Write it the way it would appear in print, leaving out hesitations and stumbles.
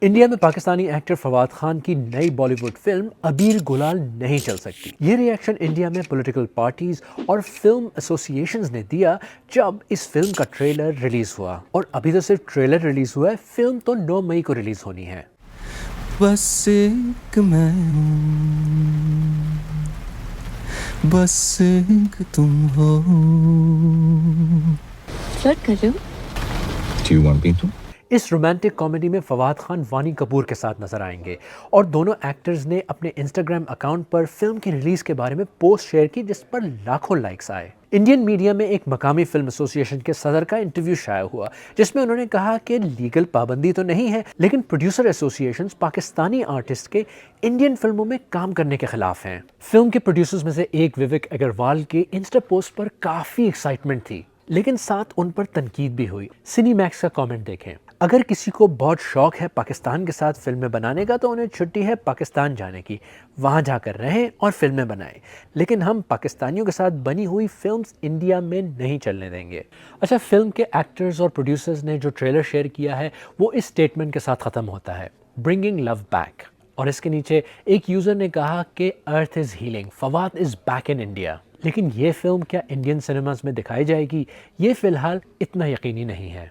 India में Pakistani actor Fawad Khan की नई बॉलीवुड फिल्म अबीर गुलाल नहीं चल सकती। ये रिएक्शन इंडिया में पॉलिटिकल पार्टीज और फिल्म एसोसिएशंस ने दिया जब इस फिल्म का ट्रेलर रिलीज हुआ। और अभी तो सिर्फ ट्रेलर रिलीज हुआ है, फिल्म तो 9 मई को रिलीज होनी है। बस एक मैं हूँ, बस एक तुम हो। फ्लर्ट कर रहे हो? Do you want me to? इस रोमांटिक कॉमेडी में फवाद खान वानी कपूर के साथ नजर आएंगे और दोनों एक्टर्स ने अपने इंस्टाग्राम अकाउंट पर फिल्म की रिलीज के बारे में पोस्ट शेयर की जिस पर लाखों लाइक्स आए। इंडियन मीडिया में एक मकामी फिल्म एसोसिएशन के सदर का इंटरव्यू शाया हुआ जिसमें उन्होंने कहा कि लीगल पाबंदी तो नहीं है, लेकिन प्रोड्यूसर एसोसिएशन पाकिस्तानी आर्टिस्ट के इंडियन फिल्मों में काम करने के खिलाफ हैं। फिल्म के प्रोड्यूसर्स में से एक विवेक अग्रवाल के इंस्टा पोस्ट पर काफी एक्साइटमेंट थी, लेकिन साथ उन पर तनकीद भी हुई। सिनेमैक्स का कमेंट देखें। अगर किसी को बहुत शौक है पाकिस्तान के साथ फिल्में बनाने का तो उन्हें छुट्टी है पाकिस्तान जाने की, वहां जाकर रहें और फिल्में बनाएं, लेकिन हम पाकिस्तानियों के साथ बनी हुई फिल्म्स इंडिया में नहीं चलने देंगे। अच्छा, फिल्म के एक्टर्स और प्रोड्यूसर्स ने जो ट्रेलर शेयर किया है वो इस स्टेटमेंट के साथ ख़त्म होता है, ब्रिंगिंग लव बैक। और इसके नीचे एक यूज़र ने कहा कि earth is healing, Fawad is back in India. लेकिन ये फिल्म क्या इंडियन सिनेमाज में दिखाई जाएगी, ये फ़िलहाल इतना यकीनी नहीं है।